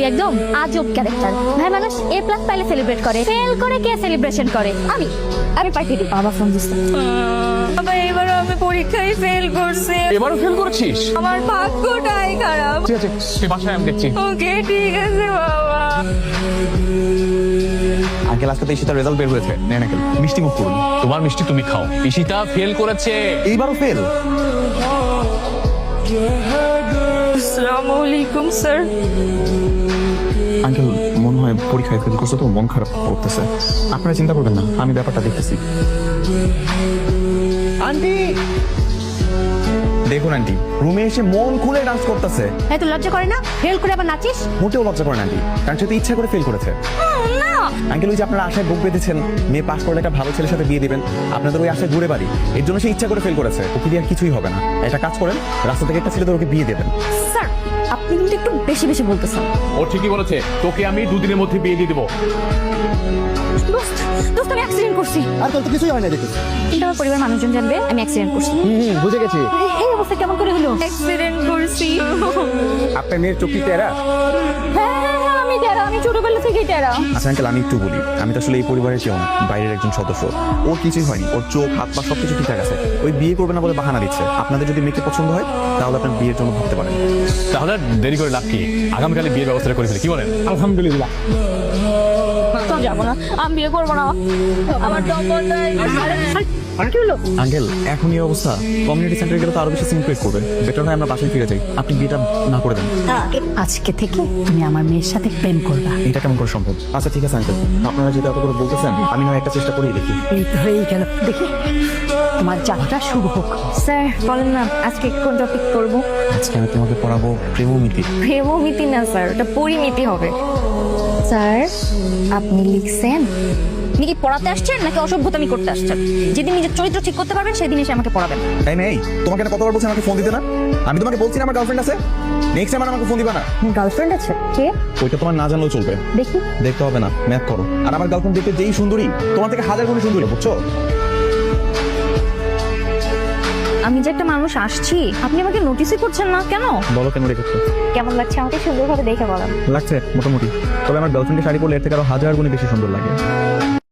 একদম আজব ক্যারেক্টার। ভাই মানুষ এ প্লাস পাইলে সেলিব্রেট করে, ফেল করে কে সেলিব্রেশন করে? আমি পার্টি দিই। বাবা ফোন দিচ্ছে। বাবা এবারও আমি পরীক্ষায় ফেল করছি। এবারও ফেল করেছিস? আমার ভাগ্যটাই খারাপ। ঠিক আছে তুই বাসায় আমি দেখছি। ওকে ঠিক আছে বাবা। আঙ্কেল আজকে তো ঈশিতার রেজাল্ট বের হয়েছে, নেন আঙ্কেল মিষ্টি মুখ করুন। তোমার মিষ্টি তুমি খাও। ঈশিতা ফেল করেছে। এইবারও ফেল? আসসালামু আলাইকুম স্যার। আঙ্কেল মনে হয় পরীক্ষায় ফেল করছে তো মন খারাপ করতেছে। আপনারা চিন্তা করবেন না, আমি ব্যাপারটা দেখতেছি। আন্টি দেখুন, আন্টি রুমে এসে মন খুলে ডান্স করতেছে। হ্যাঁ, তোর লজ্জা করে না? ফেল করে আবার নাচিস? মোটেও লজ্জা করেন আন্টি, কারণ সে তো ইচ্ছা করে ফেল করেছে। না আঙ্কেল ওই যে আপনারা আশায় বুক বেঁধেছেন মেয়ে পাশ করলে একটা ভালো ছেলের সাথে বিয়ে দিবেন, আপনাদের ওই আশায় ঘুরে বাড়ি, এর জন্য সে ইচ্ছা করে ফেল করেছে। ওকে দিয়ে আর কিছুই হবে না। একটা কাজ করেন, রাস্তা থেকে একটা ছেলেদের ওকে বিয়ে দেবেন। স্যার, আপনি কিন্তু একটু বেশি বেশি বলতেছেন। ও ঠিকই বলেছে, তোকে আমি দুদিনের মধ্যে বিয়ে দিয়ে দেবো। দোস্ত আমি অ্যাক্সিডেন্ট করছি। আর তোর তো কিছুই হয় না দেখি। কিন্তু আমার পরিবার মানুষজন জানবে আমি অ্যাক্সিডেন্ট করছি। বুঝে গেছি। এই অবস্থা কেমন করে হলো? অ্যাক্সিডেন্ট করছি। আপনার মেয়ের চোখ কি টেরা? হ্যাঁ, আমি টেরা, আমি ছোটবেলা থেকেই টেরা। আচ্ছা আঙ্কেল আমি একটু বলি, আমি তো আসলে এই পরিবারের কেউ না, বাইরের একজন সদস্য। ওর কিছুই হয়নি, ওর চোখ হাত পা সবকিছু ঠিকঠাক আছে। ওই বিয়ে করবে না বলে বাহানা দিচ্ছে। আপনাদের যদি মেয়েকে পছন্দ হয় তাহলে আপনার বিয়ের জন্য ভাবতে পারেন। তাহলে আর দেরি করে লাভ কি? আগামীকালে বিয়ের ব্যবস্থা করে ফেলি, কি বলেন? আলহামদুলিল্লাহ। তো যাবো না, আমি বিয়ে করবো না। আমার কি হলো? আঙ্কেল এখন এই অবস্থা, কমিউনিটি সেন্টারে গেলে তো আরো বেশি সিন ক্রিয়েট করবে। বেটার হয় আমরা বাসায় ফিরে যাই, আপনি বিয়েটা না করে দেন। আজকে থেকে তুমি আমার মেয়ের সাথে প্রেম করবা। এটা কেমন করে সম্ভব? আচ্ছা ঠিক আছে আঙ্কেল, আপনারা যেটা এত করে বলতেছেন আমি নয় একটা চেষ্টা করেই দেখি। এই তো হয়েই গেল, দেখি তোমার যাত্রা শুভ হোক। স্যার বলেন না, আজকে কোন টপিক করবো? আজকে আমি তোমাকে পড়াবো প্রেমমিতি। প্রেমমিতি না স্যার, ওটা পরিমিতি হবে। স্যার আপনি লিখছেন আপনি কি পড়াতে আসছেন নাকি অসভ্যতামি করতে আসছেন? যেদিন নিজের চরিত্র ঠিক করতে পারবেন সেদিন এসে আমাকে পড়াবেন। তাই নেই, তোমাকে না কতবার বলছি আমাকে ফোন দিতে না? আমি তোমাকে বলছি না আমার গার্লফ্রেন্ড আছে, নেক্সট টাইম আমাকে ফোন দিবা না। গার্লফ্রেন্ড আছে? কে? ওইটা তোমার না জানলেও চলবে। দেখি। দেখতে হবে না, ম্যাথ করো। আর আমার গার্লফ্রেন্ড দেখতে যেই সুন্দরী, তোমার থেকে হাজার গুণ সুন্দরী, বুঝছো? আমি যে একটা মানুষ আসছি, আপনি আমাকে নোটিসই করছেন না কেন? বলো কেন রেখেছো? কেমন লাগছে আমাকে সুন্দরভাবে দেখে বলেন। লাগছে মোটামুটি, তবে আমার গার্লফ্রেন্ডের শাড়ি পরলে এর থেকে আরো হাজার গুণে বেশি সুন্দর লাগে।